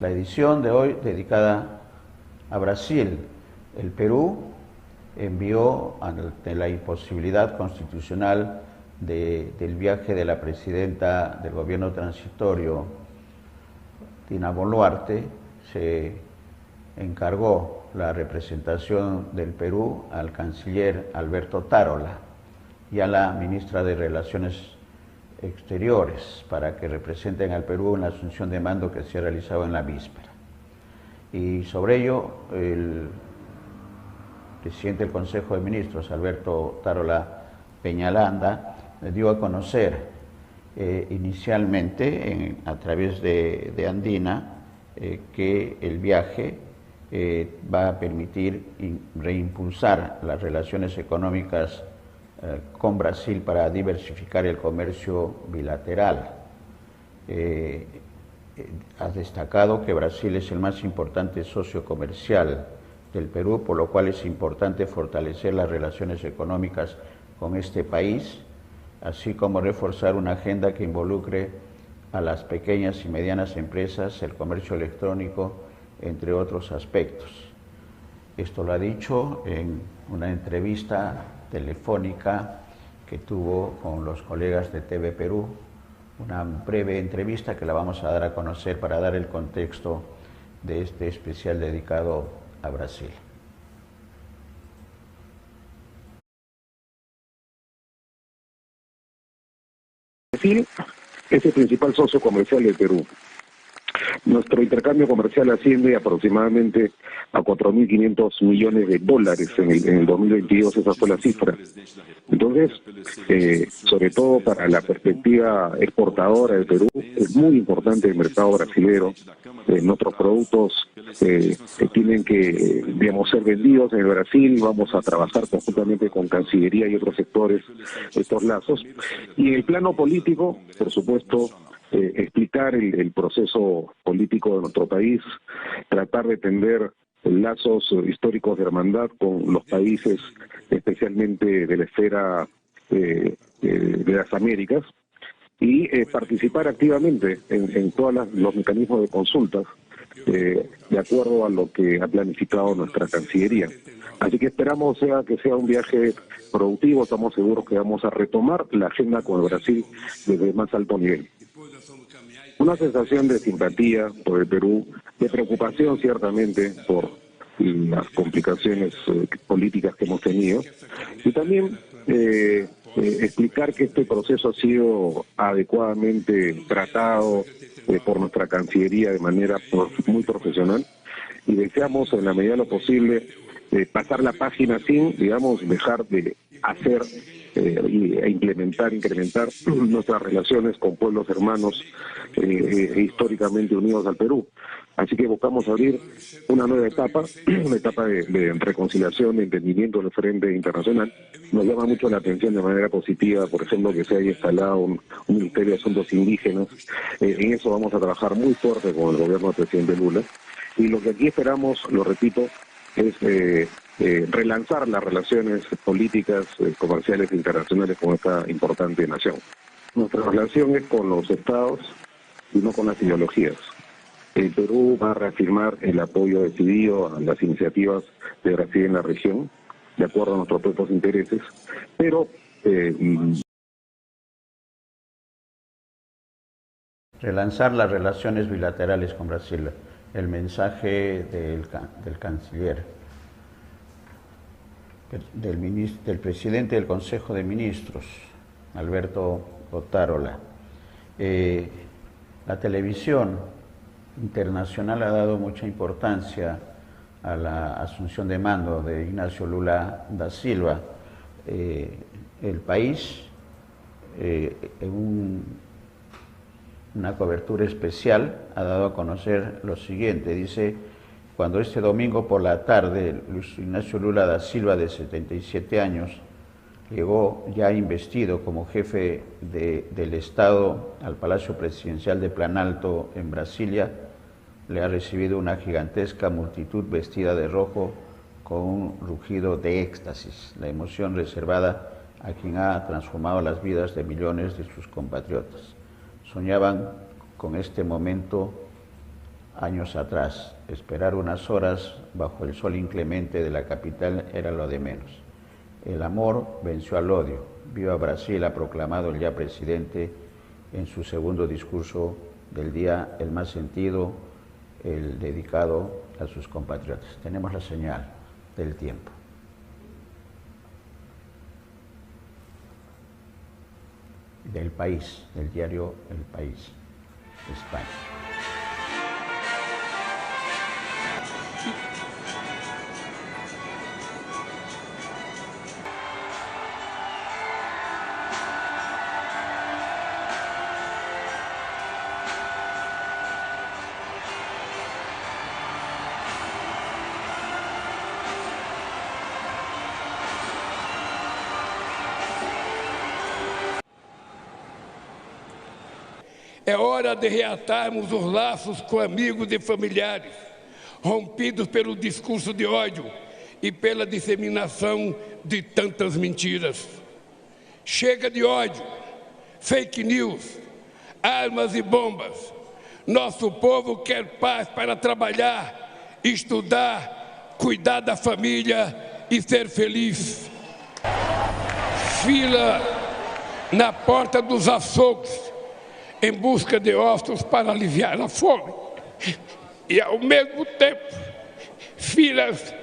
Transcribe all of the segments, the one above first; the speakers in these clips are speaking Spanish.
La edición de hoy dedicada a Brasil. El Perú envió, ante la imposibilidad constitucional del viaje de la presidenta del gobierno transitorio, Dina Boluarte, se encargó la representación del Perú al canciller Alberto Tarola y a la ministra de Relaciones Exteriores para que representen al Perú en la asunción de mando que se ha realizado en la víspera. Y sobre ello, el presidente del Consejo de Ministros, Alberto Tarola Peñalanda, dio a conocer inicialmente a través de Andina que el viaje va a permitir reimpulsar las relaciones económicas con Brasil para diversificar el comercio bilateral. Ha destacado que Brasil es el más importante socio comercial del Perú, por lo cual es importante fortalecer las relaciones económicas con este país, así como reforzar una agenda que involucre a las pequeñas y medianas empresas, el comercio electrónico, entre otros aspectos. Esto lo ha dicho en una entrevista telefónica que tuvo con los colegas de TV Perú, una breve entrevista que la vamos a dar a conocer para dar el contexto de este especial dedicado a Brasil. Brasil es el principal socio comercial del Perú. Nuestro intercambio comercial asciende aproximadamente a 4.500 millones de dólares en el 2022, esa fue la cifra. Entonces, sobre todo para la perspectiva exportadora del Perú, es muy importante el mercado brasilero. Nuestros productos tienen que, digamos, ser vendidos en el Brasil. Vamos a trabajar conjuntamente con Cancillería y otros sectores estos lazos. Y en el plano político, por supuesto, explicar el proceso político de nuestro país, tratar de tender lazos históricos de hermandad con los países, especialmente de la esfera de las Américas, y participar activamente en todos los mecanismos de consultas, de acuerdo a lo que ha planificado nuestra Cancillería. Así que esperamos que sea un viaje productivo. Estamos seguros que vamos a retomar la agenda con el Brasil desde el más alto nivel. Una sensación de simpatía por el Perú, de preocupación ciertamente por las complicaciones políticas que hemos tenido, y también explicar que este proceso ha sido adecuadamente tratado por nuestra Cancillería de manera muy profesional, y deseamos en la medida de lo posible pasar la página sin, digamos, dejar de hacer e incrementar nuestras relaciones con pueblos hermanos históricamente unidos al Perú. Así que buscamos abrir una nueva etapa, una etapa de reconciliación, de entendimiento en el frente internacional. Nos llama mucho la atención de manera positiva, por ejemplo, que se haya instalado un Ministerio de Asuntos Indígenas. En eso vamos a trabajar muy fuerte con el gobierno del presidente Lula. Y lo que aquí esperamos, lo repito, es relanzar las relaciones políticas, comerciales e internacionales con esta importante nación. Nuestra relación es con los estados y no con las ideologías. El Perú va a reafirmar el apoyo decidido a las iniciativas de Brasil en la región, de acuerdo a nuestros propios intereses, pero relanzar las relaciones bilaterales con Brasil, el mensaje del canciller, del presidente del Consejo de Ministros, Alberto Tarola. La televisión internacional ha dado mucha importancia a la asunción de mando de Ignacio Lula da Silva. El país, en una cobertura especial, ha dado a conocer lo siguiente. Dice: cuando este domingo por la tarde Luis Ignacio Lula da Silva, de 77 años, llegó ya investido como jefe del Estado al Palacio Presidencial de Planalto en Brasilia, le ha recibido una gigantesca multitud vestida de rojo con un rugido de éxtasis, la emoción reservada a quien ha transformado las vidas de millones de sus compatriotas. Soñaban con este momento años atrás. Esperar unas horas bajo el sol inclemente de la capital era lo de menos. El amor venció al odio. Viva Brasil, ha proclamado el ya presidente en su segundo discurso del día, el más sentido, el dedicado a sus compatriotas. Tenemos la señal del tiempo. Del País, del diario El País, España. É hora de reatarmos os laços com amigos e familiares, rompidos pelo discurso de ódio e pela disseminação de tantas mentiras. Chega de ódio, fake news, armas e bombas. Nosso povo quer paz para trabalhar, estudar, cuidar da família e ser feliz. Fila na porta dos açougues, em busca de ossos para aliviar a fome. E, ao mesmo tempo, filas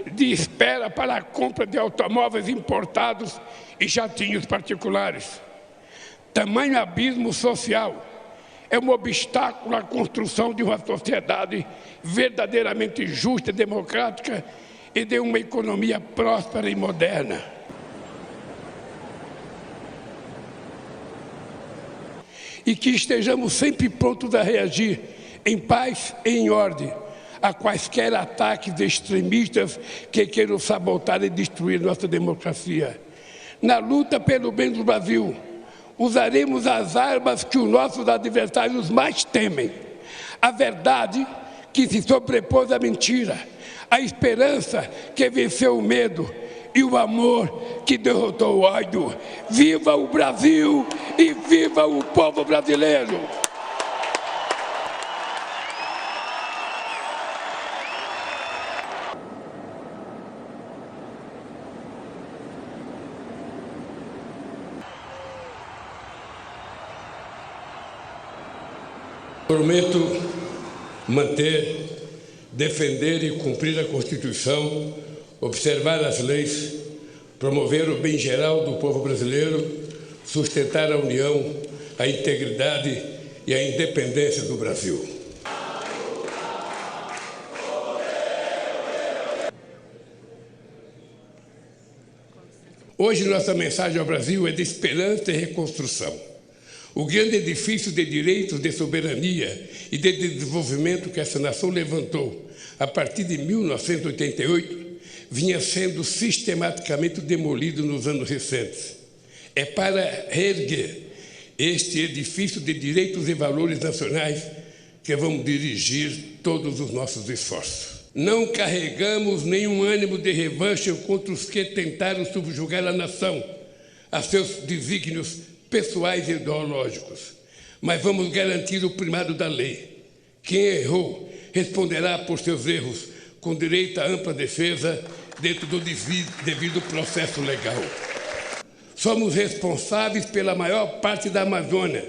de espera para a compra de automóveis importados e jatinhos particulares. Tamanho abismo social é um obstáculo à construção de uma sociedade verdadeiramente justa e democrática e de uma economia próspera e moderna. E que estejamos sempre prontos a reagir, em paz e em ordem, a quaisquer ataques extremistas que queiram sabotar e destruir nossa democracia. Na luta pelo bem do Brasil, usaremos as armas que os nossos adversários mais temem. A verdade que se sobrepôs à mentira, a esperança que venceu o medo, e o amor que derrotou o ódio. Viva o Brasil e viva o povo brasileiro! Prometo manter, defender e cumprir a Constituição, observar as leis, promover o bem geral do povo brasileiro, sustentar a união, a integridade e a independência do Brasil. Hoje nossa mensagem ao Brasil é de esperança e reconstrução. O grande edifício de direitos, de soberania e de desenvolvimento que essa nação levantou a partir de 1988 vinha sendo sistematicamente demolido nos anos recentes. É para reerguer este edifício de direitos e valores nacionais que vamos dirigir todos os nossos esforços. Não carregamos nenhum ânimo de revanche contra os que tentaram subjugar a nação a seus desígnios pessoais e ideológicos, mas vamos garantir o primado da lei. Quem errou responderá por seus erros com direito à ampla defesa dentro do devido processo legal. Somos responsáveis pela maior parte da Amazônia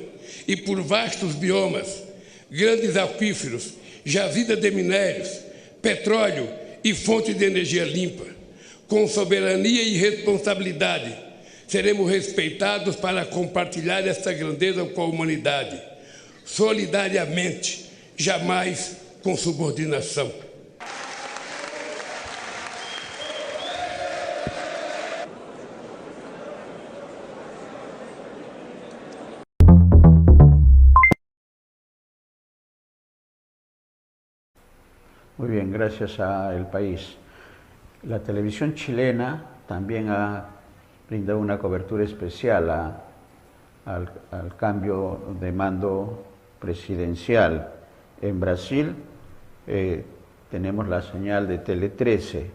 e por vastos biomas, grandes aquíferos, jazidas de minérios, petróleo e fontes de energia limpa. Com soberania e responsabilidade, seremos respeitados para compartilhar esta grandeza com a humanidade, solidariamente, jamais com subordinação. Muy bien, gracias a El País. La televisión chilena también ha brindado una cobertura especial al cambio de mando presidencial en Brasil. Tenemos la señal de Tele 13,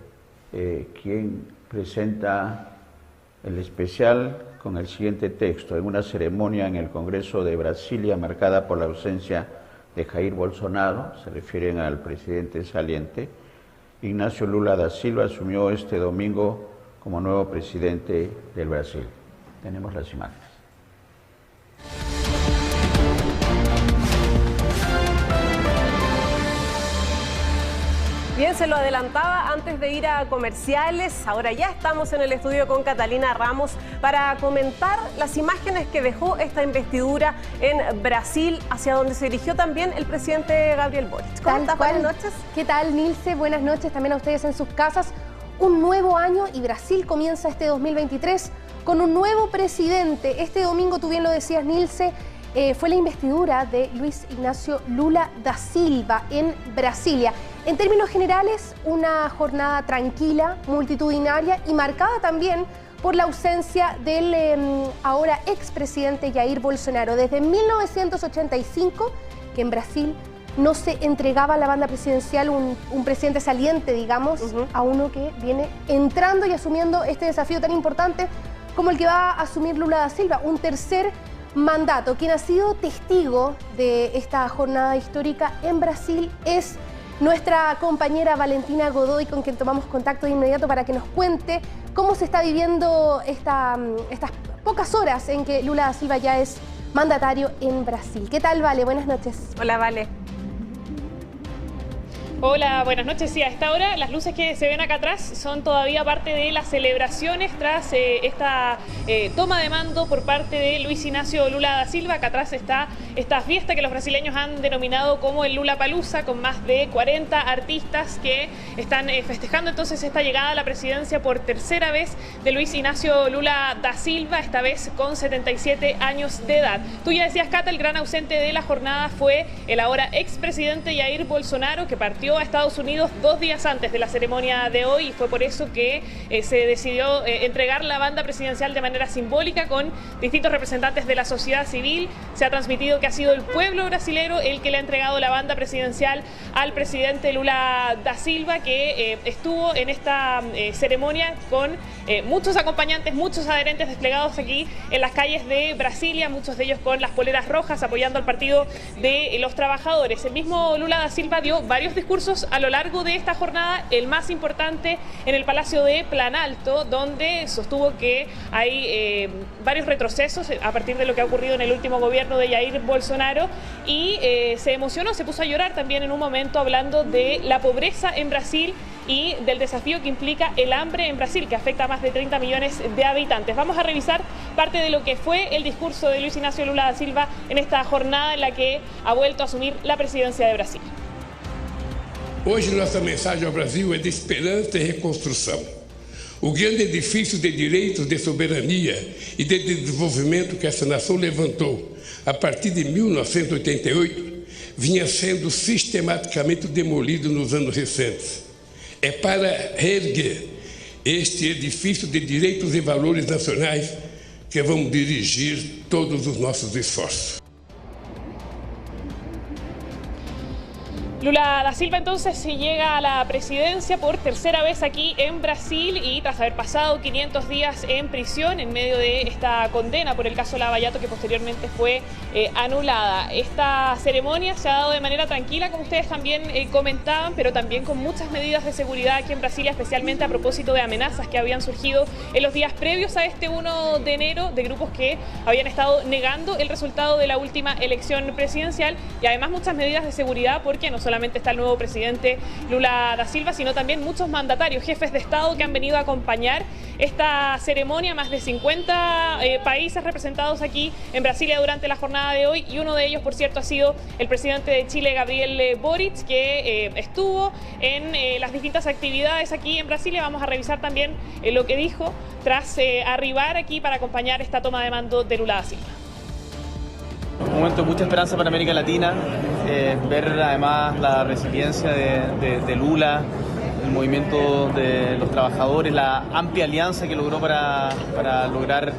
quien presenta el especial con el siguiente texto: en una ceremonia en el Congreso de Brasilia marcada por la ausencia de Jair Bolsonaro, se refieren al presidente saliente, Ignacio Lula da Silva asumió este domingo como nuevo presidente del Brasil. Tenemos las imágenes. Bien, se lo adelantaba antes de ir a comerciales. Ahora ya estamos en el estudio con Catalina Ramos para comentar las imágenes que dejó esta investidura en Brasil, hacia donde se dirigió también el presidente Gabriel Boric. ¿Cómo estás? Buenas noches. ¿Qué tal, Nilce? Buenas noches también a ustedes en sus casas. Un nuevo año y Brasil comienza este 2023 con un nuevo presidente. Este domingo, tú bien lo decías, Nilce, fue la investidura de Luis Ignacio Lula da Silva en Brasilia. En términos generales, una jornada tranquila, multitudinaria y marcada también por la ausencia del ahora expresidente Jair Bolsonaro. Desde 1985, que en Brasil no se entregaba a la banda presidencial un presidente saliente, digamos, a uno que viene entrando y asumiendo este desafío tan importante como el que va a asumir Lula da Silva, un tercer mandato. Quien ha sido testigo de esta jornada histórica en Brasil es nuestra compañera Valentina Godoy, con quien tomamos contacto de inmediato para que nos cuente cómo se está viviendo estas pocas horas en que Lula da Silva ya es mandatario en Brasil. ¿Qué tal, Vale? Buenas noches. Hola, Vale. Hola, buenas noches. Sí, a esta hora las luces que se ven acá atrás son todavía parte de las celebraciones tras esta toma de mando por parte de Luis Ignacio Lula da Silva. Acá atrás está esta fiesta que los brasileños han denominado como el Lollapalooza, con más de 40 artistas que están festejando entonces esta llegada a la presidencia por tercera vez de Luis Ignacio Lula da Silva, esta vez con 77 años de edad. Tú ya decías, Cata, el gran ausente de la jornada fue el ahora expresidente Jair Bolsonaro, que partió a Estados Unidos 2 días antes de la ceremonia de hoy, y fue por eso que se decidió entregar la banda presidencial de manera simbólica con distintos representantes de la sociedad civil. Se ha transmitido que ha sido el pueblo brasilero el que le ha entregado la banda presidencial al presidente Lula da Silva, que estuvo en esta ceremonia con muchos acompañantes, muchos adherentes desplegados aquí en las calles de Brasilia, muchos de ellos con las poleras rojas apoyando al Partido de los Trabajadores. El mismo Lula da Silva dio varios discursos a lo largo de esta jornada, el más importante en el Palacio de Planalto, donde sostuvo que hay varios retrocesos a partir de lo que ha ocurrido en el último gobierno de Jair Bolsonaro, y se emocionó, se puso a llorar también en un momento hablando de la pobreza en Brasil y del desafío que implica el hambre en Brasil, que afecta a más de 30 millones de habitantes. Vamos a revisar parte de lo que fue el discurso de Luis Ignacio Lula da Silva en esta jornada en la que ha vuelto a asumir la presidencia de Brasil. Hoje nossa mensagem ao Brasil é de esperança e reconstrução. O grande edifício de direitos, de soberania e de desenvolvimento que essa nação levantou a partir de 1988 vinha sendo sistematicamente demolido nos anos recentes. É para reerguer este edifício de direitos e valores nacionais que vamos dirigir todos os nossos esforços. Lula da Silva entonces llega a la presidencia por tercera vez aquí en Brasil, y tras haber pasado 500 días en prisión en medio de esta condena por el caso Lava Jato, que posteriormente fue anulada. Esta ceremonia se ha dado de manera tranquila, como ustedes también comentaban, pero también con muchas medidas de seguridad aquí en Brasilia, especialmente a propósito de amenazas que habían surgido en los días previos a este 1 de enero de grupos que habían estado negando el resultado de la última elección presidencial, y además muchas medidas de seguridad porque no solamente está el nuevo presidente Lula da Silva, sino también muchos mandatarios, jefes de Estado que han venido a acompañar esta ceremonia, más de 50 países representados aquí en Brasilia durante la jornada de hoy, y uno de ellos, por cierto, ha sido el presidente de Chile, Gabriel Boric, que estuvo en las distintas actividades aquí en Brasilia. Vamos a revisar también lo que dijo tras arribar aquí para acompañar esta toma de mando de Lula da Silva. Un momento de mucha esperanza para América Latina, ver además la resiliencia de Lula, el movimiento de los trabajadores, la amplia alianza que logró para lograr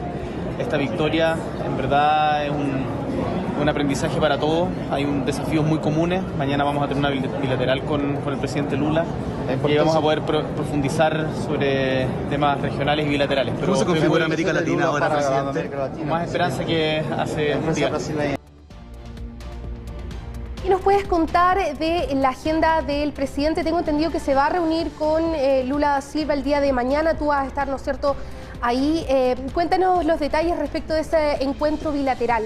esta victoria. En verdad es un aprendizaje para todos, hay desafíos muy comunes. Mañana vamos a tener una bilateral con el presidente Lula y vamos a poder profundizar sobre temas regionales y bilaterales. ¿Cómo se configura América Latina ahora, presidente? Más esperanza que hace un día. ¿Qué nos puedes contar de la agenda del presidente? Tengo entendido que se va a reunir con Lula da Silva el día de mañana. Tú vas a estar, ¿no es cierto?, ahí. Cuéntanos los detalles respecto de ese encuentro bilateral.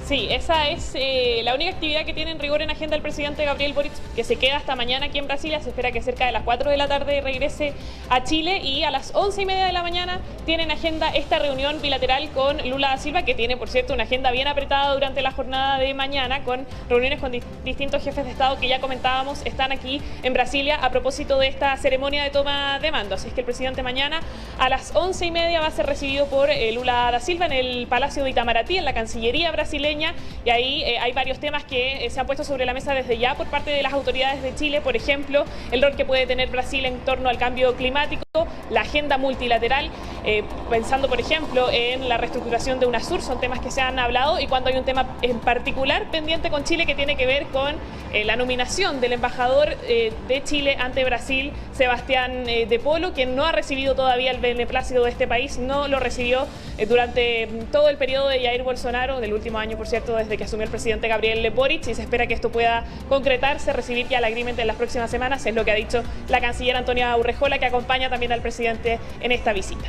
Sí, esa es la única actividad que tiene en rigor en agenda el presidente Gabriel Boric, que se queda hasta mañana aquí en Brasilia. Se espera que cerca de las 4 de la tarde regrese a Chile, y a las 11:30 de la mañana tiene en agenda esta reunión bilateral con Lula da Silva, que tiene, por cierto, una agenda bien apretada durante la jornada de mañana, con reuniones con distintos jefes de Estado que ya comentábamos están aquí en Brasilia a propósito de esta ceremonia de toma de mando. Así es que el presidente mañana a las 11:30 va a ser recibido por Lula da Silva en el Palacio de Itamaraty, en la Cancillería brasileña. Y ahí hay varios temas que se han puesto sobre la mesa desde ya por parte de las autoridades de Chile. Por ejemplo, el rol que puede tener Brasil en torno al cambio climático, la agenda multilateral, pensando por ejemplo en la reestructuración de UNASUR. Son temas que se han hablado, y cuando hay un tema en particular pendiente con Chile que tiene que ver con la nominación del embajador de Chile ante Brasil, Sebastián de Polo, quien no ha recibido todavía el beneplácito de este país. No lo recibió durante todo el periodo de Jair Bolsonaro, del último año, por cierto, desde que asumió el presidente Gabriel Boric, y se espera que esto pueda concretarse, recibir ya el agreement en las próximas semanas. Es lo que ha dicho la canciller Antonia Urrejola, que acompaña también al presidente en esta visita.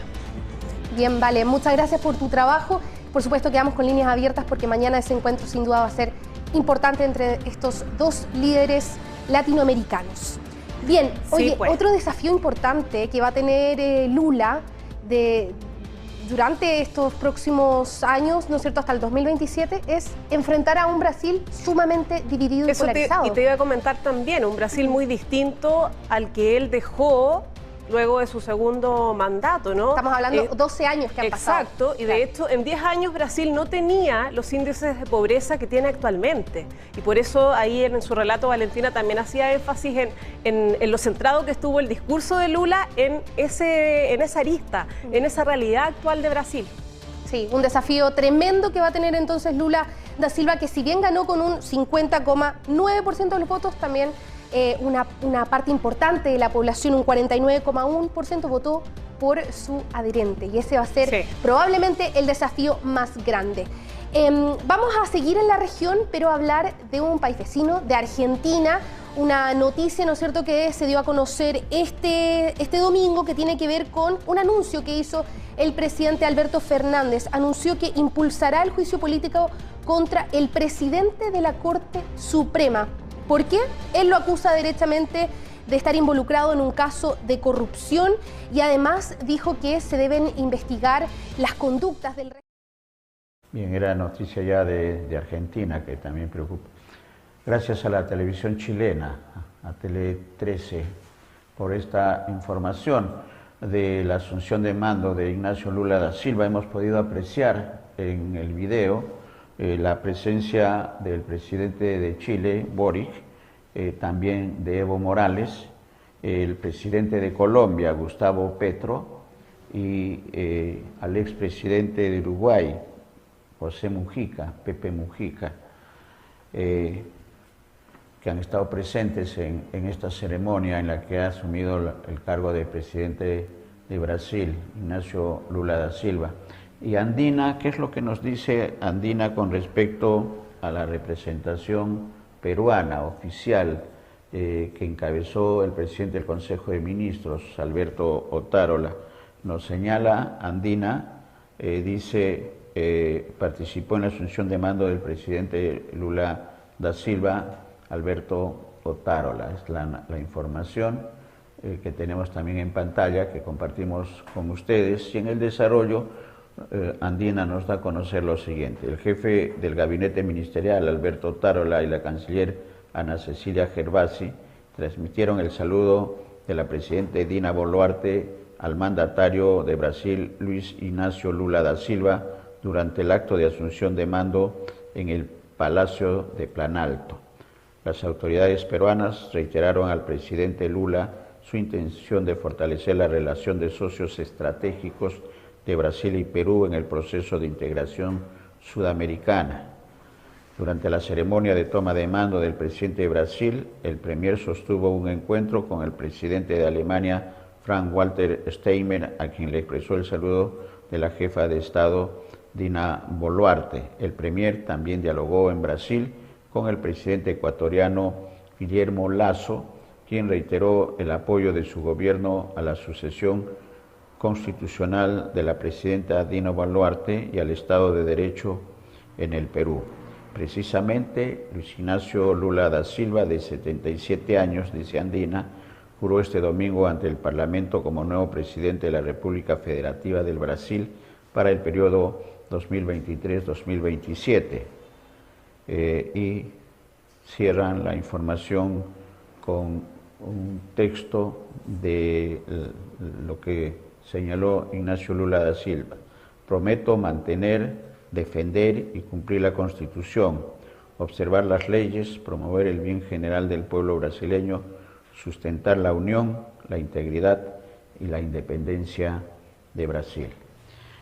Bien, vale, muchas gracias por tu trabajo. Por supuesto, quedamos con líneas abiertas porque mañana ese encuentro sin duda va a ser importante entre estos dos líderes latinoamericanos. Bien, oye, pues, otro desafío importante que va a tener Lula durante estos próximos años, ¿no es cierto?, hasta el 2027, es enfrentar a un Brasil sumamente dividido y polarizado. Y te iba a comentar también, un Brasil muy distinto al que él dejó luego de su segundo mandato, ¿no? Estamos hablando de 12 años que han pasado. Exacto, y de hecho en 10 años Brasil no tenía los índices de pobreza que tiene actualmente. Y por eso ahí en su relato Valentina también hacía énfasis en lo centrado que estuvo el discurso de Lula en esa arista, en esa realidad actual de Brasil. Sí, un desafío tremendo que va a tener entonces Lula da Silva, que si bien ganó con un 50,9% de los votos, también una parte importante de la población, un 49,1%, votó por su adherente, y ese va a ser probablemente el desafío más grande. Vamos a seguir en la región, pero hablar de un país vecino, de Argentina. Una noticia, ¿no es cierto?, que se dio a conocer este domingo, que tiene que ver con un anuncio que hizo el presidente Alberto Fernández. Anunció que impulsará el juicio político contra el presidente de la Corte Suprema. ¿Por qué? Él lo acusa derechamente de estar involucrado en un caso de corrupción, y además dijo que se deben investigar las conductas del régimen. Bien, era noticia ya de Argentina, que también preocupa. Gracias a la televisión chilena, a Tele 13, por esta información de la asunción de mando de Ignacio Lula da Silva. Hemos podido apreciar en el video la presencia del presidente de Chile, Boric, también de Evo Morales, el presidente de Colombia, Gustavo Petro, y al expresidente de Uruguay, José Mujica, Pepe Mujica, que han estado presentes en esta ceremonia en la que ha asumido el cargo de presidente de Brasil, Ignacio Lula da Silva. Y Andina, ¿qué es lo que nos dice Andina con respecto a la representación peruana oficial que encabezó el presidente del Consejo de Ministros, Alberto Otárola? Nos señala Andina, dice, participó en la asunción de mando del presidente Lula da Silva, Alberto Otárola. Es la información que tenemos también en pantalla, que compartimos con ustedes, y en el desarrollo Andina nos da a conocer lo siguiente. El jefe del gabinete ministerial, Alberto Otárola, y la canciller Ana Cecilia Gervasi transmitieron el saludo de la presidenta Dina Boluarte al mandatario de Brasil, Luis Ignacio Lula da Silva, durante el acto de asunción de mando en el Palacio de Planalto. Las autoridades peruanas reiteraron al presidente Lula su intención de fortalecer la relación de socios estratégicos de Brasil y Perú en el proceso de integración sudamericana. Durante la ceremonia de toma de mando del presidente de Brasil, el premier sostuvo un encuentro con el presidente de Alemania, Frank-Walter Steinmeier, a quien le expresó el saludo de la jefa de Estado Dina Boluarte. El premier también dialogó en Brasil con el presidente ecuatoriano Guillermo Lasso, quien reiteró el apoyo de su gobierno a la sucesión constitucional de la presidenta Dina Boluarte y al Estado de Derecho en el Perú. Precisamente, Luis Ignacio Lula da Silva, de 77 años, dice Andina, juró este domingo ante el Parlamento como nuevo presidente de la República Federativa del Brasil para el periodo 2023-2027. Y cierran la información con un texto de lo que señaló Ignacio Lula da Silva. Prometo mantener, defender y cumplir la Constitución, observar las leyes, promover el bien general del pueblo brasileño, sustentar la unión, la integridad y la independencia de Brasil.